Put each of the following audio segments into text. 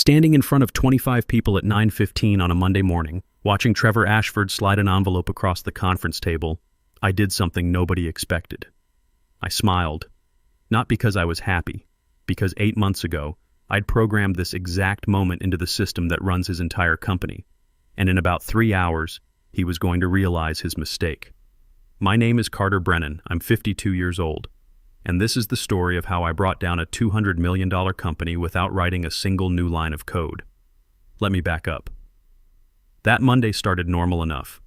Standing in front of 25 people at 9:15 on a Monday morning, watching Trevor Ashford slide an envelope across the conference table, I did something nobody expected. I smiled. Not because I was happy, because 8 months ago, I'd programmed this exact moment into the system that runs his entire company, and in about 3 hours, he was going to realize his mistake. My name is Carter Brennan. I'm 52 years old, and this is the story of how I brought down a $200 million company without writing a single new line of code. Let me back up. That Monday started normal enough.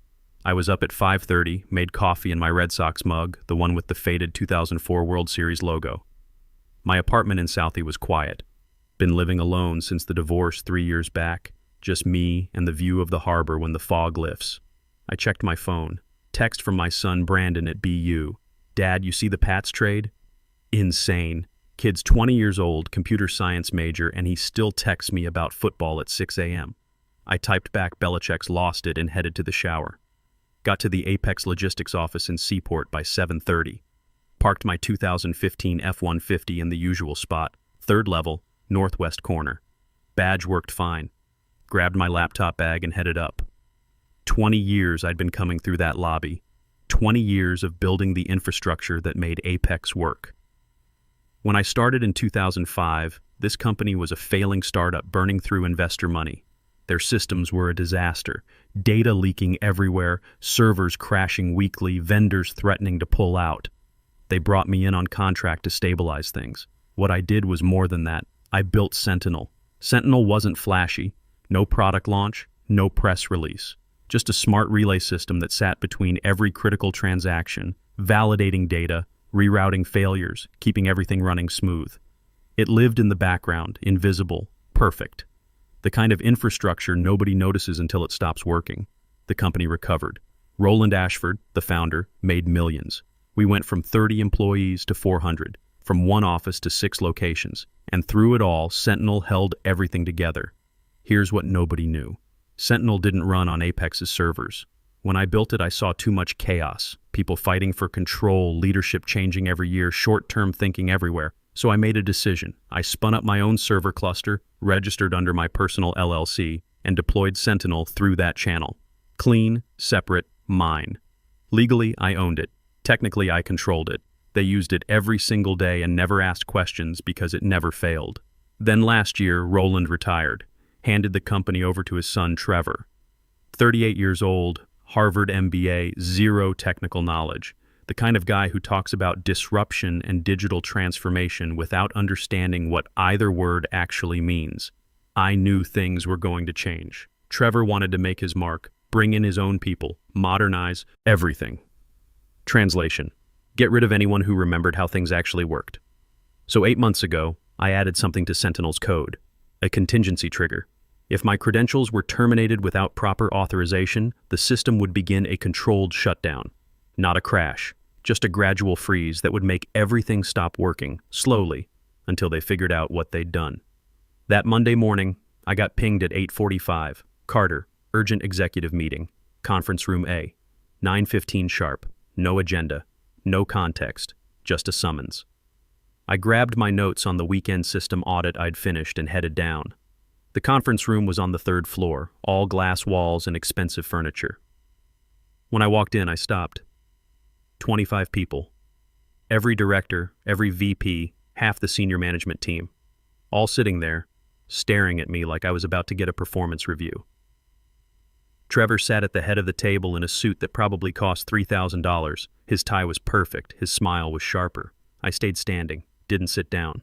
I was up at 5:30, made coffee in my Red Sox mug, the one with the faded 2004 World Series logo. My apartment in Southie was quiet. Been living alone since the divorce 3 years back, just me and the view of the harbor when the fog lifts. I checked my phone. Text from my son Brandon at BU. "Dad, you see the Pats trade?" Insane. Kid's 20 years old, computer science major, and he still texts me about football at 6 a.m. I typed back Belichick's lost it and headed to the shower. Got to the Apex Logistics office in Seaport by 7:30. Parked my 2015 F-150 in the usual spot, third level, northwest corner. Badge worked fine. Grabbed my laptop bag and headed up. 20 years I'd been coming through that lobby. 20 years of building the infrastructure that made Apex work. When I started in 2005, this company was a failing startup burning through investor money. Their systems were a disaster. Data leaking everywhere, servers crashing weekly, vendors threatening to pull out. They brought me in on contract to stabilize things. What I did was more than that. I built Sentinel. Sentinel wasn't flashy. No product launch, no press release. Just a smart relay system that sat between every critical transaction, validating data, rerouting failures, keeping everything running smooth. It lived in the background, invisible, perfect. The kind of infrastructure nobody notices until it stops working. The company recovered. Roland Ashford, the founder, made millions. We went from 30 employees to 400, from one office to 6 locations, and through it all, Sentinel held everything together. Here's what nobody knew. Sentinel didn't run on Apex's servers. When I built it, I saw too much chaos, people fighting for control, leadership changing every year, short-term thinking everywhere. So I made a decision. I spun up my own server cluster, registered under my personal LLC, and deployed Sentinel through that channel. Clean, separate, mine. Legally, I owned it. Technically, I controlled it. They used it every single day and never asked questions because it never failed. Then last year, Roland retired, handed the company over to his son Trevor. 38 years old, Harvard MBA, zero technical knowledge. The kind of guy who talks about disruption and digital transformation without understanding what either word actually means. I knew things were going to change. Trevor wanted to make his mark, bring in his own people, modernize everything. Translation: get rid of anyone who remembered how things actually worked. So 8 months ago, I added something to Sentinel's code, a contingency trigger. If my credentials were terminated without proper authorization, the system would begin a controlled shutdown. Not a crash, just a gradual freeze that would make everything stop working, slowly, until they figured out what they'd done. That Monday morning, I got pinged at 8:45. Carter, urgent executive meeting, conference room A. 9:15 sharp, no agenda, no context, just a summons. I grabbed my notes on the weekend system audit I'd finished and headed down. The conference room was on the 3rd floor, all glass walls and expensive furniture. When I walked in, I stopped. 25 people. Every director, every VP, half the senior management team. All sitting there, staring at me like I was about to get a performance review. Trevor sat at the head of the table in a suit that probably cost $3,000. His tie was perfect, his smile was sharper. I stayed standing, didn't sit down.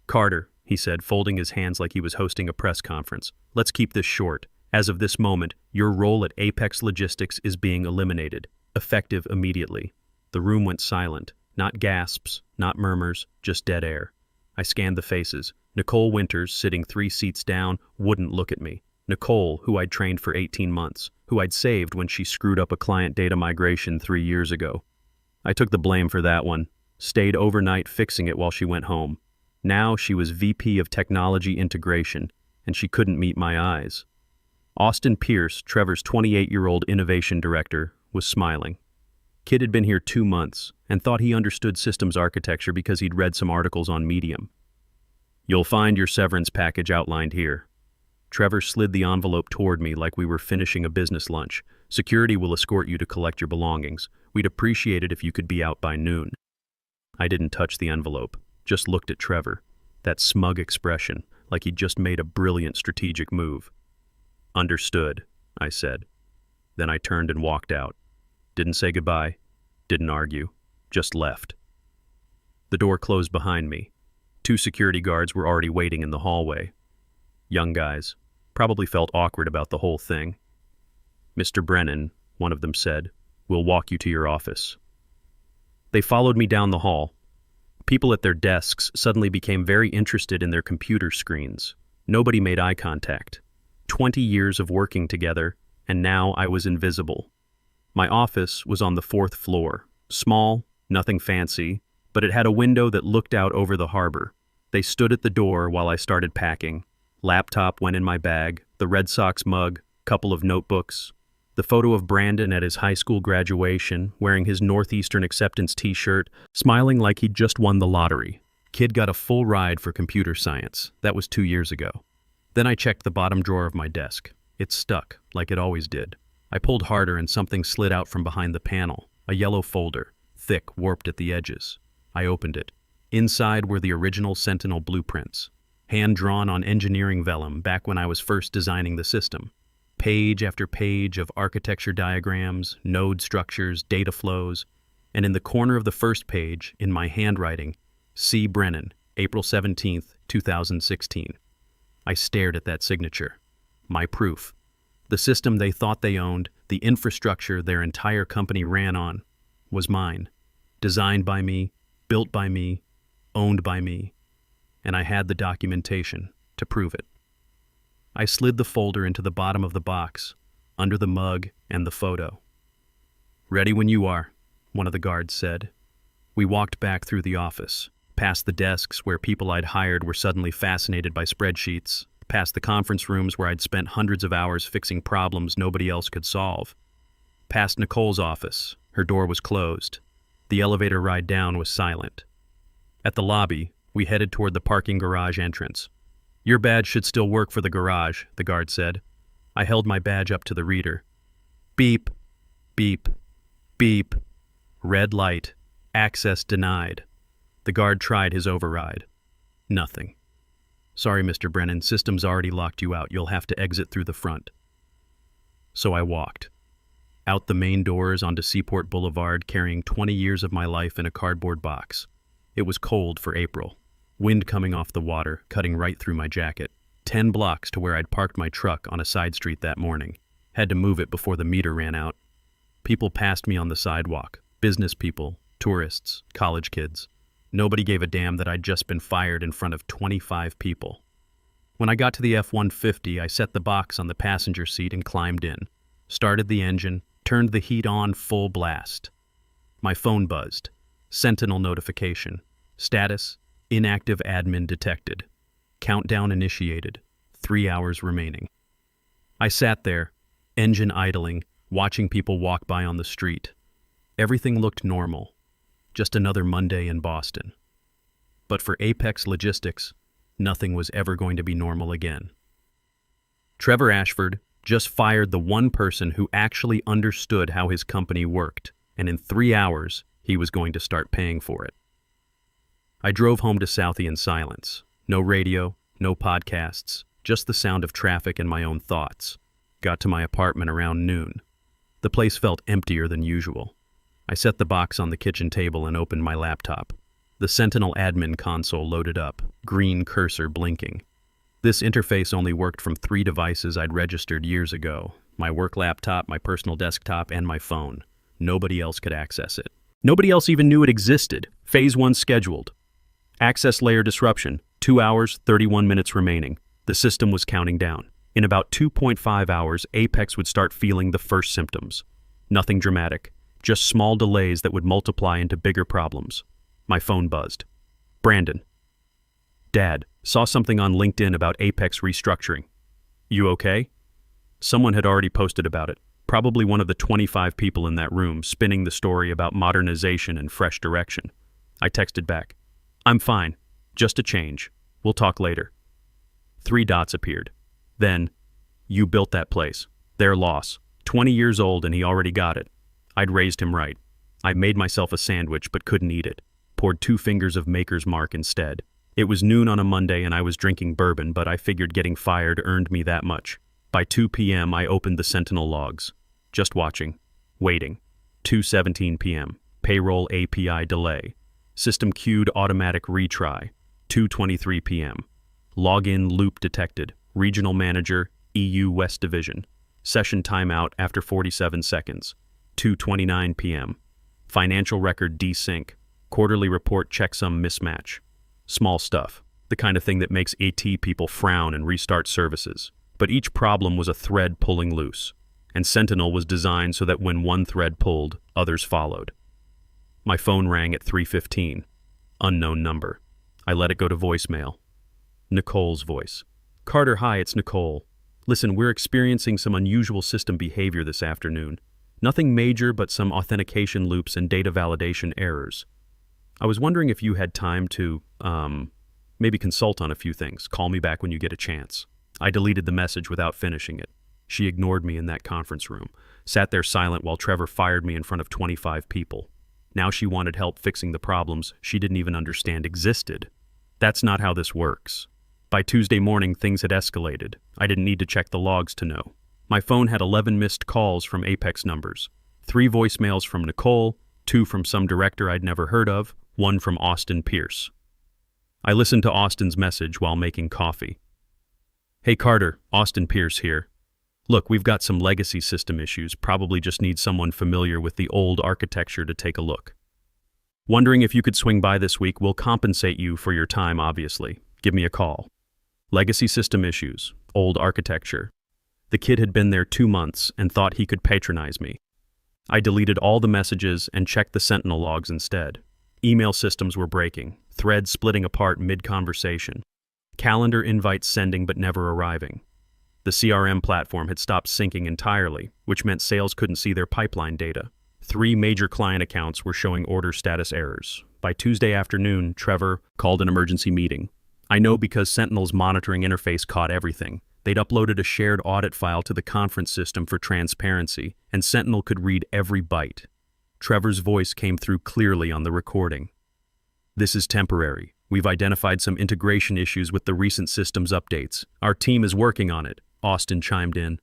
"Carter," he said, folding his hands like he was hosting a press conference, "let's keep this short. As of this moment, your role at Apex Logistics is being eliminated. Effective immediately." The room went silent. Not gasps, not murmurs, just dead air. I scanned the faces. Nicole Winters, sitting 3 seats down, wouldn't look at me. Nicole, who I'd trained for 18 months, who I'd saved when she screwed up a client data migration 3 years ago. I took the blame for that one. Stayed overnight fixing it while she went home. Now she was VP of Technology Integration, and she couldn't meet my eyes. Austin Pierce, Trevor's 28-year-old innovation director, was smiling. Kid had been here 2 months and thought he understood systems architecture because he'd read some articles on Medium. You'll find your severance package outlined here. Trevor slid the envelope toward me like we were finishing a business lunch. Security will escort you to collect your belongings. We'd appreciate it if you could be out by noon. I didn't touch the envelope, just looked at Trevor. That smug expression, like he'd just made a brilliant strategic move. Understood, I said. Then I turned and walked out. Didn't say goodbye, didn't argue, just left. The door closed behind me. 2 security guards were already waiting in the hallway. Young guys, probably felt awkward about the whole thing. Mr. Brennan, one of them said, we'll walk you to your office. They followed me down the hall. People at their desks suddenly became very interested in their computer screens. Nobody made eye contact. 20 years of working together, and now I was invisible. My office was on the 4th floor. Small, nothing fancy, but it had a window that looked out over the harbor. They stood at the door while I started packing. Laptop went in my bag, the Red Sox mug, couple of notebooks, the photo of Brandon at his high school graduation, wearing his Northeastern acceptance t-shirt, smiling like he'd just won the lottery. Kid got a full ride for computer science. That was 2 years ago. Then I checked the bottom drawer of my desk. It stuck, like it always did. I pulled harder and something slid out from behind the panel, a yellow folder, thick, warped at the edges. I opened it. Inside were the original Sentinel blueprints, hand-drawn on engineering vellum back when I was first designing the system. Page after page of architecture diagrams, node structures, data flows, and in the corner of the first page, in my handwriting, C. Brennan, April 17th, 2016. I stared at that signature. My proof. The system they thought they owned, the infrastructure their entire company ran on, was mine. Designed by me, built by me, owned by me, and I had the documentation to prove it. I slid the folder into the bottom of the box, under the mug and the photo. "Ready when you are," one of the guards said. We walked back through the office, past the desks where people I'd hired were suddenly fascinated by spreadsheets, past the conference rooms where I'd spent hundreds of hours fixing problems nobody else could solve, past Nicole's office. Her door was closed. The elevator ride down was silent. At the lobby, we headed toward the parking garage entrance. "Your badge should still work for the garage," the guard said. I held my badge up to the reader. Beep, beep, beep. Red light. Access denied. The guard tried his override. Nothing. "Sorry, Mr. Brennan, system's already locked you out. You'll have to exit through the front." So I walked. Out the main doors onto Seaport Boulevard, carrying 20 years of my life in a cardboard box. It was cold for April. Wind coming off the water, cutting right through my jacket. 10 blocks to where I'd parked my truck on a side street that morning. Had to move it before the meter ran out. People passed me on the sidewalk. Business people, tourists, college kids. Nobody gave a damn that I'd just been fired in front of 25 people. When I got to the F-150, I set the box on the passenger seat and climbed in. Started the engine, turned the heat on full blast. My phone buzzed. Sentinel notification. Status: inactive admin detected. Countdown initiated. 3 hours remaining. I sat there, engine idling, watching people walk by on the street. Everything looked normal. Just another Monday in Boston. But for Apex Logistics, nothing was ever going to be normal again. Trevor Ashford just fired the one person who actually understood how his company worked, and in 3 hours, he was going to start paying for it. I drove home to Southie in silence. No radio, no podcasts, just the sound of traffic and my own thoughts. Got to my apartment around noon. The place felt emptier than usual. I set the box on the kitchen table and opened my laptop. The Sentinel admin console loaded up, green cursor blinking. This interface only worked from 3 devices I'd registered years ago: my work laptop, my personal desktop, and my phone. Nobody else could access it. Nobody else even knew it existed. Phase 1 scheduled. Access layer disruption, 2 hours, 31 minutes remaining. The system was counting down. In about 2.5 hours, Apex would start feeling the first symptoms. Nothing dramatic, just small delays that would multiply into bigger problems. My phone buzzed. "Brandon." "Dad, saw something on LinkedIn about Apex restructuring. You okay?" Someone had already posted about it, probably one of the 25 people in that room, spinning the story about modernization and fresh direction. I texted back, "I'm fine, just a change. We'll talk later. 3 dots appeared. Then, you built that place. Their loss. 20 years old and he already got it. I'd raised him right. I made myself a sandwich but couldn't eat it. Poured 2 fingers of Maker's Mark instead. It was noon on a Monday and I was drinking bourbon, but I figured getting fired earned me that much. By 2 p.m. I opened the Sentinel logs. Just watching. Waiting. 2:17 p.m. Payroll API delay. System queued automatic retry. 2:23 p.m. Login loop detected. Regional manager, EU West Division. Session timeout after 47 seconds. 2:29 p.m. Financial record desync. Quarterly report checksum mismatch. Small stuff. The kind of thing that makes AT people frown and restart services. But each problem was a thread pulling loose. And Sentinel was designed so that when one thread pulled, others followed. My phone rang at 3:15. Unknown number. I let it go to voicemail. Nicole's voice. Carter, hi, it's Nicole. Listen, we're experiencing some unusual system behavior this afternoon. Nothing major, but some authentication loops and data validation errors. I was wondering if you had time to, maybe consult on a few things. Call me back when you get a chance. I deleted the message without finishing it. She ignored me in that conference room, sat there silent while Trevor fired me in front of 25 people. Now she wanted help fixing the problems she didn't even understand existed. That's not how this works. By Tuesday morning, things had escalated. I didn't need to check the logs to know. My phone had 11 missed calls from Apex numbers, 3 voicemails from Nicole, 2 from some director I'd never heard of, 1 from Austin Pierce. I listened to Austin's message while making coffee. Hey Carter, Austin Pierce here. Look, we've got some legacy system issues, probably just need someone familiar with the old architecture to take a look. Wondering if you could swing by this week. We'll compensate you for your time, obviously. Give me a call. Legacy system issues, old architecture. The kid had been there 2 months and thought he could patronize me. I deleted all the messages and checked the Sentinel logs instead. Email systems were breaking, threads splitting apart mid-conversation. Calendar invites sending but never arriving. The CRM platform had stopped syncing entirely, which meant sales couldn't see their pipeline data. 3 major client accounts were showing order status errors. By Tuesday afternoon, Trevor called an emergency meeting. I know because Sentinel's monitoring interface caught everything. They'd uploaded a shared audit file to the conference system for transparency, and Sentinel could read every byte. Trevor's voice came through clearly on the recording. This is temporary. We've identified some integration issues with the recent systems updates. Our team is working on it, Austin chimed in.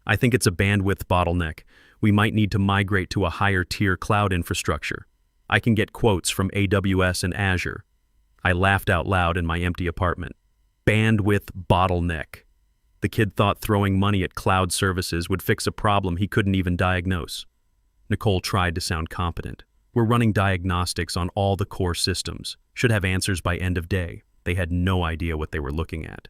I think it's a bandwidth bottleneck. We might need to migrate to a higher tier cloud infrastructure. I can get quotes from AWS and Azure. I laughed out loud in my empty apartment. Bandwidth bottleneck. The kid thought throwing money at cloud services would fix a problem he couldn't even diagnose. Nicole tried to sound competent. We're running diagnostics on all the core systems. Should have answers by end of day. They had no idea what they were looking at.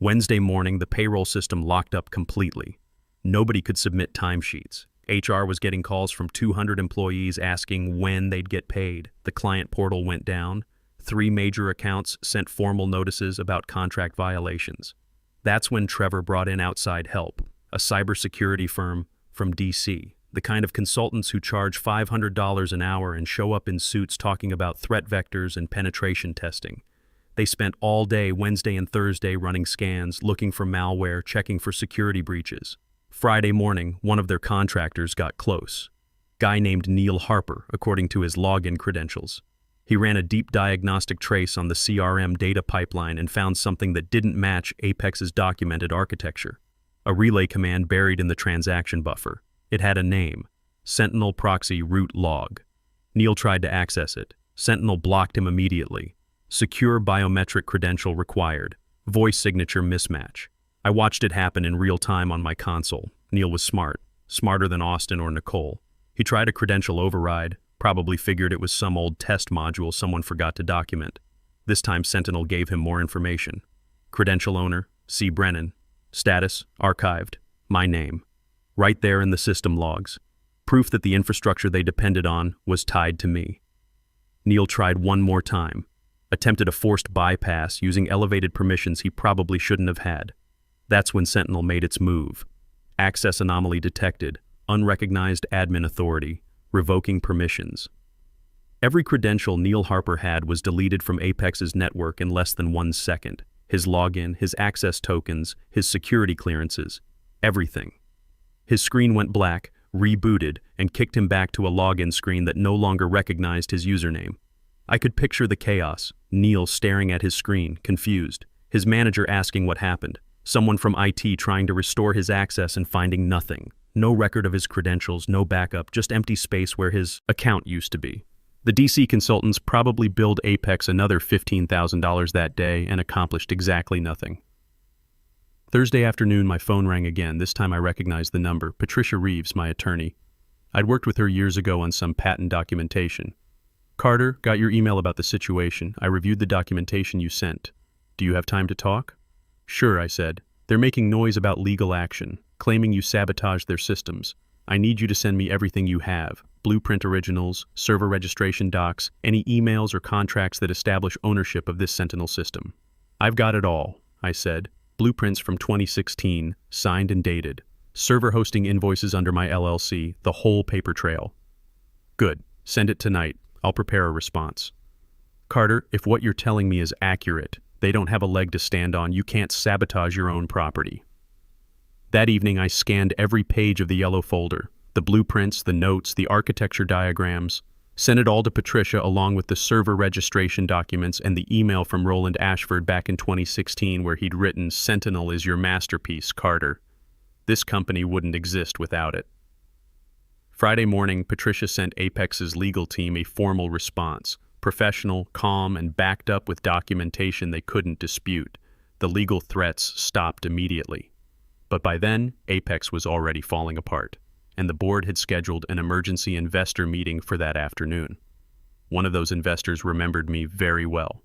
Wednesday morning, the payroll system locked up completely. Nobody could submit timesheets. HR was getting calls from 200 employees asking when they'd get paid. The client portal went down. 3 major accounts sent formal notices about contract violations. That's when Trevor brought in outside help, a cybersecurity firm from DC, the kind of consultants who charge $500 an hour and show up in suits talking about threat vectors and penetration testing. They spent all day Wednesday and Thursday running scans, looking for malware, checking for security breaches. Friday morning, one of their contractors got close. Guy named Neil Harper, according to his login credentials. He ran a deep diagnostic trace on the CRM data pipeline and found something that didn't match Apex's documented architecture. A relay command buried in the transaction buffer. It had a name, Sentinel Proxy Root Log. Neil tried to access it. Sentinel blocked him immediately. Secure biometric credential required. Voice signature mismatch. I watched it happen in real time on my console. Neil was smart, smarter than Austin or Nicole. He tried a credential override, probably figured it was some old test module someone forgot to document. This time Sentinel gave him more information. Credential owner, C. Brennan. Status, archived. My name. Right there in the system logs. Proof that the infrastructure they depended on was tied to me. Neil tried one more time. Attempted a forced bypass using elevated permissions he probably shouldn't have had. That's when Sentinel made its move. Access anomaly detected. Unrecognized admin authority. Revoking permissions. Every credential Neil Harper had was deleted from Apex's network in less than 1 second. His login, his access tokens, his security clearances, everything. His screen went black, rebooted, and kicked him back to a login screen that no longer recognized his username. I could picture the chaos, Neil staring at his screen, confused, his manager asking what happened, someone from IT trying to restore his access and finding nothing. No record of his credentials, no backup, just empty space where his account used to be. The DC consultants probably billed Apex another $15,000 that day and accomplished exactly nothing. Thursday afternoon, my phone rang again. This time I recognized the number, Patricia Reeves, my attorney. I'd worked with her years ago on some patent documentation. Carter, got your email about the situation. I reviewed the documentation you sent. Do you have time to talk? Sure, I said. They're making noise about legal action, claiming you sabotaged their systems. I need you to send me everything you have. Blueprint originals, server registration docs, any emails or contracts that establish ownership of this Sentinel system. I've got it all, I said. Blueprints from 2016, signed and dated. Server hosting invoices under my LLC, the whole paper trail. Good. Send it tonight. I'll prepare a response. Carter, if what you're telling me is accurate, they don't have a leg to stand on. You can't sabotage your own property. That evening, I scanned every page of the yellow folder. The blueprints, the notes, the architecture diagrams, sent it all to Patricia along with the server registration documents and the email from Roland Ashford back in 2016 where he'd written, "Sentinel is your masterpiece, Carter. This company wouldn't exist without it." Friday morning, Patricia sent Apex's legal team a formal response, professional, calm, and backed up with documentation they couldn't dispute. The legal threats stopped immediately. But by then, Apex was already falling apart, and the board had scheduled an emergency investor meeting for that afternoon. One of those investors remembered me very well.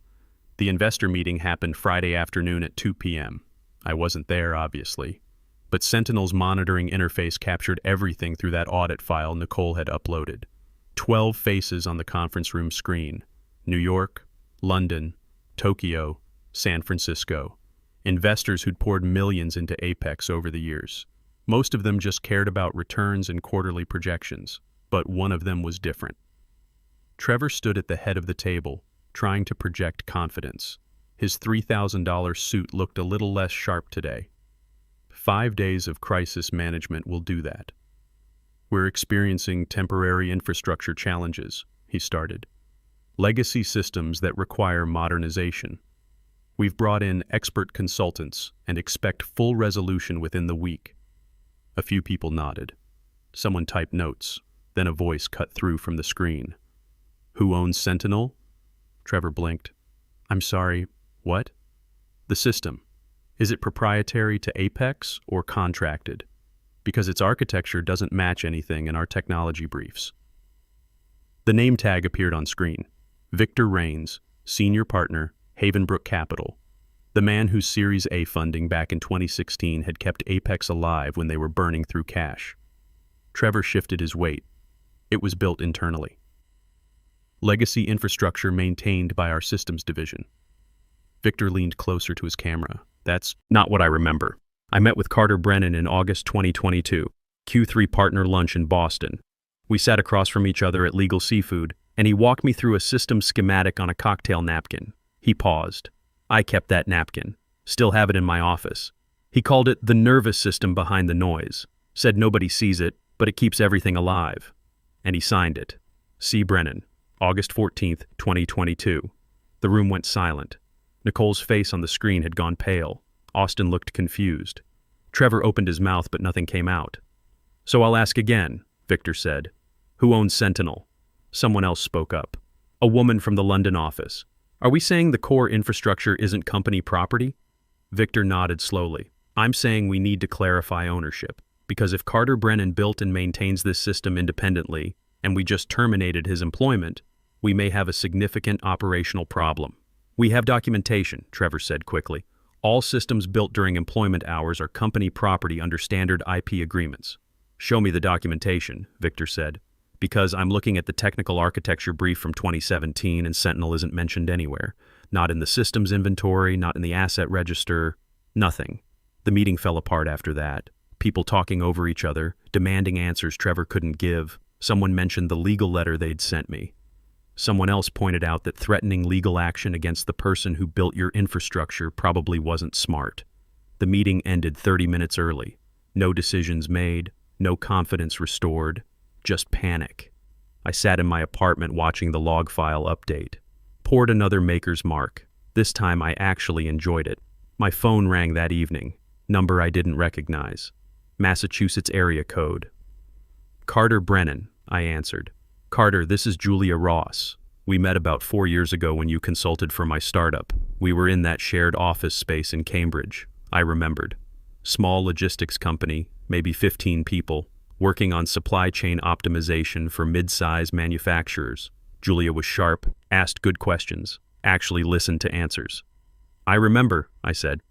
The investor meeting happened Friday afternoon at 2 p.m. I wasn't there, obviously, but Sentinel's monitoring interface captured everything through that audit file Nicole had uploaded. 12 faces on the conference room screen. New York, London, Tokyo, San Francisco. Investors who'd poured millions into Apex over the years. Most of them just cared about returns and quarterly projections, but one of them was different. Trevor stood at the head of the table, trying to project confidence. His $3,000 suit looked a little less sharp today. 5 days of crisis management will do that. We're experiencing temporary infrastructure challenges, he started. Legacy systems that require modernization. We've brought in expert consultants and expect full resolution within the week. A few people nodded. Someone typed notes, then a voice cut through from the screen. Who owns Sentinel? Trevor blinked. I'm sorry, what? The system. Is it proprietary to Apex or contracted? Because its architecture doesn't match anything in our technology briefs. The name tag appeared on screen. Victor Rains, Senior Partner, Havenbrook Capital. The man whose Series A funding back in 2016 had kept Apex alive when they were burning through cash. Trevor shifted his weight. It was built internally. Legacy infrastructure maintained by our systems division. Victor leaned closer to his camera. That's not what I remember. I met with Carter Brennan in August 2022, Q3 partner lunch in Boston. We sat across from each other at Legal Seafood, and he walked me through a system schematic on a cocktail napkin. He paused. I kept that napkin. Still have it in my office. He called it the nervous system behind the noise. Said nobody sees it, but it keeps everything alive. And he signed it. C. Brennan, August 14th, 2022. The room went silent. Nicole's face on the screen had gone pale. Austin looked confused. Trevor opened his mouth, but nothing came out. So I'll ask again, Victor said. Who owns Sentinel? Someone else spoke up. A woman from the London office. Are we saying the core infrastructure isn't company property? Victor nodded slowly. I'm saying we need to clarify ownership, because if Carter Brennan built and maintains this system independently, and we just terminated his employment, we may have a significant operational problem. We have documentation, Trevor said quickly. All systems built during employment hours are company property under standard IP agreements. Show me the documentation, Victor said. Because I'm looking at the technical architecture brief from 2017 and Sentinel isn't mentioned anywhere. Not in the systems inventory, not in the asset register, nothing. The meeting fell apart after that. People talking over each other, demanding answers Trevor couldn't give. Someone mentioned the legal letter they'd sent me. Someone else pointed out that threatening legal action against the person who built your infrastructure probably wasn't smart. The meeting ended 30 minutes early. No decisions made, no confidence restored, just panic. I sat in my apartment watching the log file update. Poured another Maker's Mark. This time I actually enjoyed it. My phone rang that evening. Number I didn't recognize. Massachusetts area code. Carter Brennan, I answered. Carter, this is Julia Ross. We met about 4 years ago when you consulted for my startup. We were in that shared office space in Cambridge. I remembered. Small logistics company, maybe 15 people, working on supply chain optimization for mid-size manufacturers. Julia was sharp, asked good questions, actually listened to answers. I remember, I said.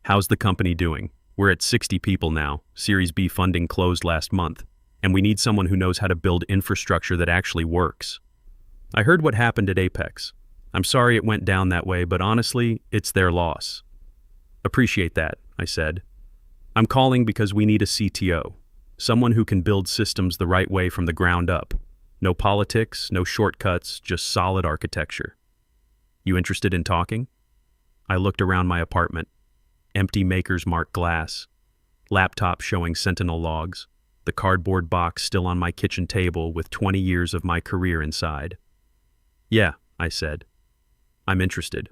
How's the company doing? We're at 60 people now. Series B funding closed last month. And we need someone who knows how to build infrastructure that actually works. I heard what happened at Apex. I'm sorry it went down that way, but honestly, it's their loss. Appreciate that, I said. I'm calling because we need a CTO. Someone who can build systems the right way from the ground up. No politics, no shortcuts, just solid architecture. You interested in talking? I looked around my apartment. Empty Maker's Mark glass. Laptop showing Sentinel logs. The cardboard box still on my kitchen table with 20 years of my career inside. Yeah, I said. I'm interested.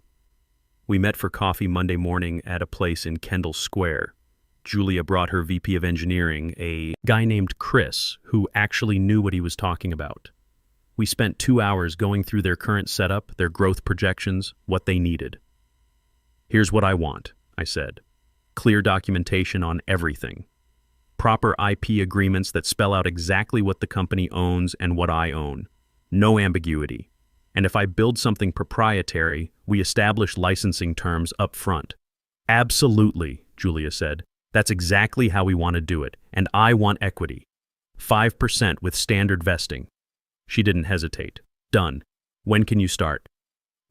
We met for coffee Monday morning at a place in Kendall Square. Julia brought her VP of engineering, a guy named Chris, who actually knew what he was talking about. We spent 2 hours going through their current setup, their growth projections, what they needed. Here's what I want, I said. Clear documentation on everything. Proper IP agreements that spell out exactly what the company owns and what I own. No ambiguity. And if I build something proprietary, we establish licensing terms up front. Absolutely, Julia said. That's exactly how we want to do it, and I want equity. 5% with standard vesting. She didn't hesitate. Done. When can you start?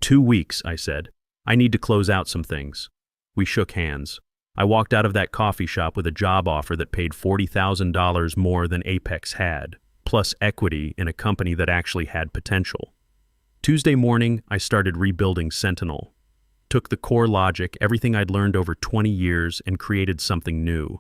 2 weeks, I said. I need to close out some things. We shook hands. I walked out of that coffee shop with a job offer that paid $40,000 more than Apex had, plus equity in a company that actually had potential. Tuesday morning, I started rebuilding Sentinel. Took the core logic, everything I'd learned over 20 years, and created something new.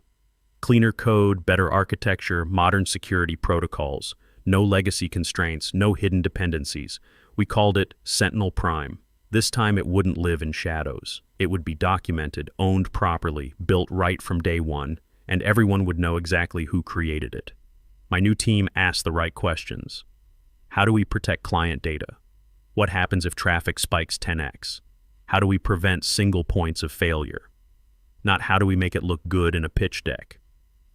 Cleaner code, better architecture, modern security protocols, no legacy constraints, no hidden dependencies. We called it Sentinel Prime. This time it wouldn't live in shadows. It would be documented, owned properly, built right from day one, and everyone would know exactly who created it. My new team asked the right questions. How do we protect client data? What happens if traffic spikes 10x? How do we prevent single points of failure? Not how do we make it look good in a pitch deck?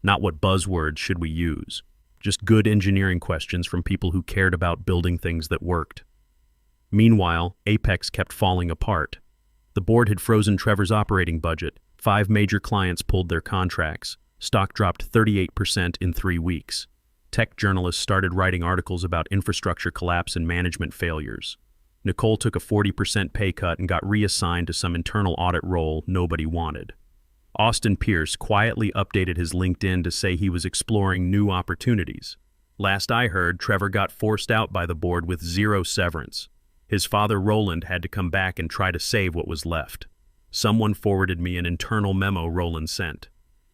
Not what buzzwords should we use? Just good engineering questions from people who cared about building things that worked. Meanwhile, Apex kept falling apart. The board had frozen Trevor's operating budget. 5 major clients pulled their contracts. Stock dropped 38% in 3 weeks. Tech journalists started writing articles about infrastructure collapse and management failures. Nicole took a 40% pay cut and got reassigned to some internal audit role nobody wanted. Austin Pierce quietly updated his LinkedIn to say he was exploring new opportunities. Last I heard, Trevor got forced out by the board with 0 severance. His father, Roland, had to come back and try to save what was left. Someone forwarded me an internal memo Roland sent.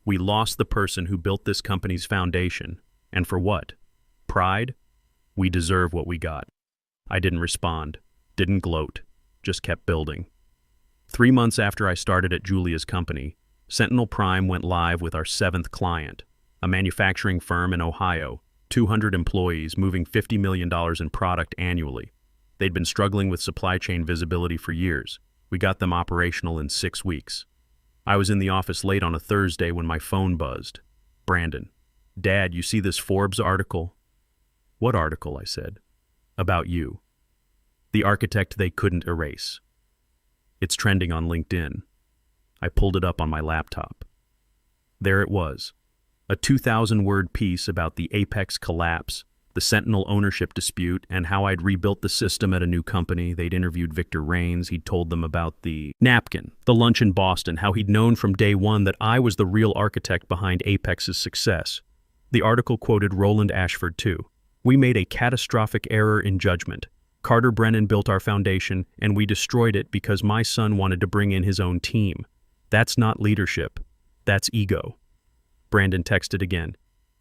We lost the person who built this company's foundation. And for what? Pride? We deserve what we got. I didn't respond, didn't gloat, just kept building. 3 months after I started at Julia's company, Sentinel Prime went live with our 7th client, a manufacturing firm in Ohio, 200 employees moving $50 million in product annually. They'd been struggling with supply chain visibility for years. We got them operational in 6 weeks. I was in the office late on a Thursday when my phone buzzed. Brandon, Dad, you see this Forbes article? What article? I said. About you. The architect they couldn't erase. It's trending on LinkedIn. I pulled it up on my laptop. There it was. A 2,000-word piece about the Apex collapse, the Sentinel ownership dispute, and how I'd rebuilt the system at a new company. They'd interviewed Victor Rains. He'd told them about the napkin, the lunch in Boston, how he'd known from day one that I was the real architect behind Apex's success. The article quoted Roland Ashford too. We made a catastrophic error in judgment. Carter Brennan built our foundation, and we destroyed it because my son wanted to bring in his own team. That's not leadership. That's ego." Brandon texted again.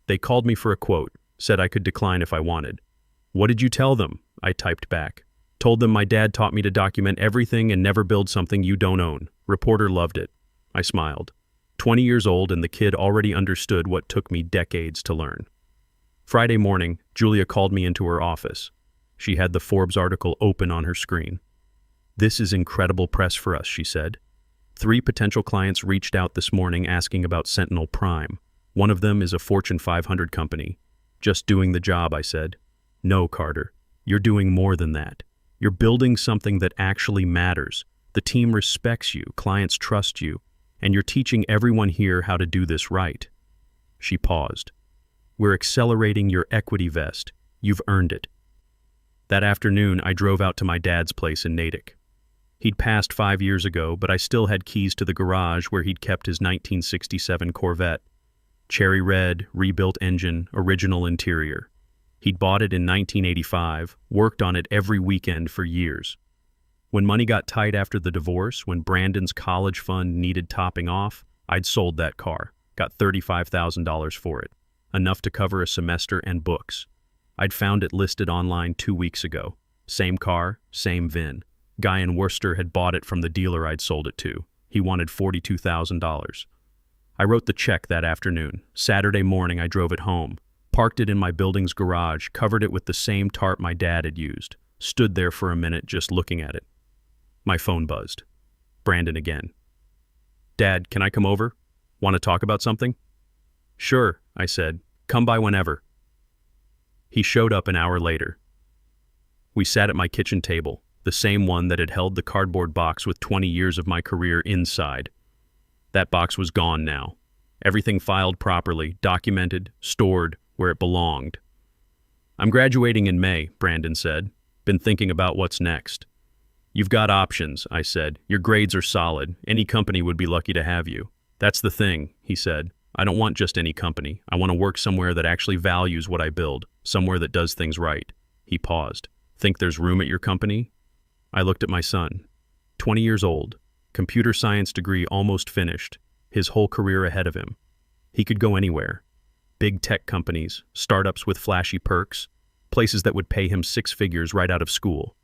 "They called me for a quote, said I could decline if I wanted." "What did you tell them?" I typed back. "Told them my dad taught me to document everything and never build something you don't own. Reporter loved it." I smiled. 20 years old, and the kid already understood what took me decades to learn. Friday morning, Julia called me into her office. She had the Forbes article open on her screen. "This is incredible press for us," she said. 3 potential clients reached out this morning asking about Sentinel Prime. One of them is a Fortune 500 company. "Just doing the job," I said. "No, Carter. You're doing more than that. You're building something that actually matters. The team respects you, clients trust you, and you're teaching everyone here how to do this right." She paused. "We're accelerating your equity vest. You've earned it." That afternoon, I drove out to my dad's place in Natick. He'd passed 5 years ago, but I still had keys to the garage where he'd kept his 1967 Corvette. Cherry red, rebuilt engine, original interior. He'd bought it in 1985, worked on it every weekend for years. When money got tight after the divorce, when Brandon's college fund needed topping off, I'd sold that car, got $35,000 for it, enough to cover a semester and books. I'd found it listed online 2 weeks ago. Same car, same VIN. Guy in Worcester had bought it from the dealer I'd sold it to. He wanted $42,000. I wrote the check that afternoon. Saturday morning, I drove it home, parked it in my building's garage, covered it with the same tarp my dad had used, stood there for a minute just looking at it. My phone buzzed. Brandon again. "Dad, can I come over? Want to talk about something?" "Sure," I said. "Come by whenever." He showed up an hour later. We sat at my kitchen table, the same one that had held the cardboard box with 20 years of my career inside. That box was gone now. Everything filed properly, documented, stored where it belonged. "I'm graduating in May," Brandon said. "Been thinking about what's next." "You've got options," I said. "Your grades are solid. Any company would be lucky to have you." "That's the thing," he said. "I don't want just any company. I want to work somewhere that actually values what I build, somewhere that does things right." He paused. "Think there's room at your company?" I looked at my son. 20 years old, computer science degree almost finished, his whole career ahead of him. He could go anywhere. Big tech companies, startups with flashy perks, places that would pay him 6 figures right out of school.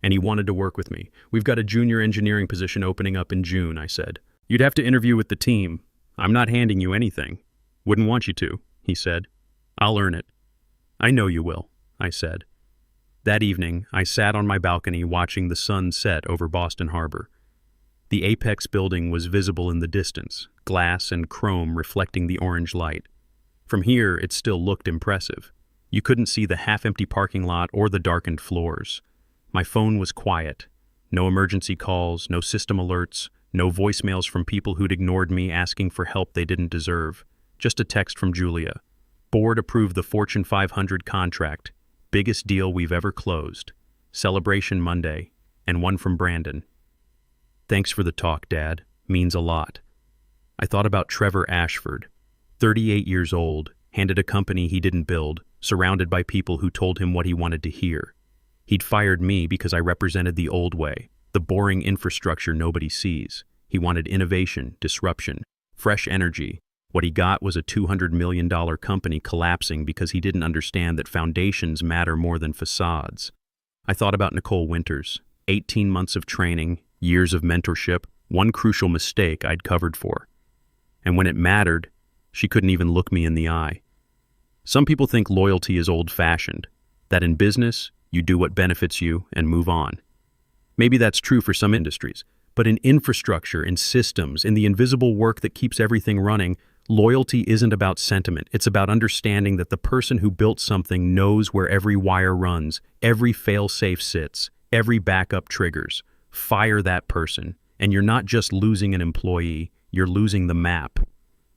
And he wanted to work with me. "We've got a junior engineering position opening up in June," I said. "You'd have to interview with the team. I'm not handing you anything. Wouldn't want you to," he said. "I'll earn it." "I know you will," I said. That evening, I sat on my balcony watching the sun set over Boston Harbor. The Apex building was visible in the distance, glass and chrome reflecting the orange light. From here, it still looked impressive. You couldn't see the half-empty parking lot or the darkened floors. My phone was quiet. No emergency calls, no system alerts, no voicemails from people who'd ignored me asking for help they didn't deserve. Just a text from Julia. "Board approved the Fortune 500 contract. Biggest deal we've ever closed. Celebration Monday." And one from Brandon. "Thanks for the talk, Dad. Means a lot." I thought about Trevor Ashford, 38 years old, handed a company he didn't build, surrounded by people who told him what he wanted to hear. He'd fired me because I represented the old way, the boring infrastructure nobody sees. He wanted innovation, disruption, fresh energy. What he got was a $200 million company collapsing because he didn't understand that foundations matter more than facades. I thought about Nicole Winters, 18 months of training, years of mentorship, one crucial mistake I'd covered for. And when it mattered, she couldn't even look me in the eye. Some people think loyalty is old-fashioned, that in business, you do what benefits you and move on. Maybe that's true for some industries, but in infrastructure, in systems, in the invisible work that keeps everything running, loyalty isn't about sentiment. It's about understanding that the person who built something knows where every wire runs, every failsafe sits, every backup triggers. Fire that person, and you're not just losing an employee, you're losing the map.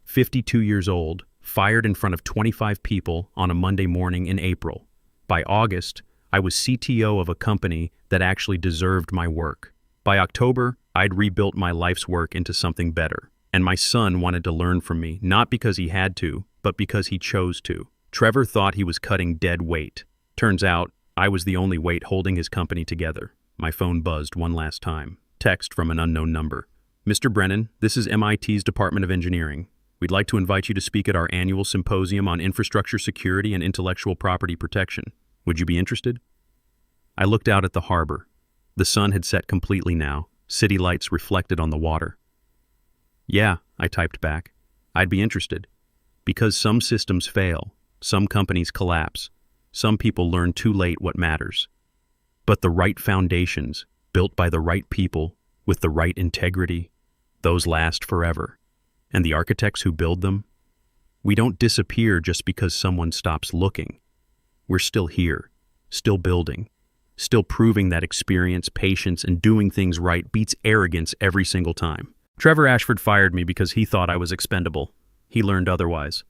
52 years old, fired in front of 25 people on a Monday morning in April. By August, I was CTO of a company that actually deserved my work. By October, I'd rebuilt my life's work into something better. And my son wanted to learn from me, not because he had to, but because he chose to. Trevor thought he was cutting dead weight. Turns out, I was the only weight holding his company together. My phone buzzed one last time. Text from an unknown number. Mr. Brennan, this is MIT's Department of Engineering. We'd like to invite you to speak at our annual symposium on infrastructure security and intellectual property protection. Would you be interested? I looked out at the harbor. The sun had set completely now. City lights reflected on the water. Yeah, I typed back. I'd be interested. Because some systems fail, some companies collapse, some people learn too late what matters. But the right foundations, built by the right people, with the right integrity, those last forever. And the architects who build them? We don't disappear just because someone stops looking. We're still here, still building, still proving that experience, patience, and doing things right beats arrogance every single time. Trevor Ashford fired me because he thought I was expendable. He learned otherwise.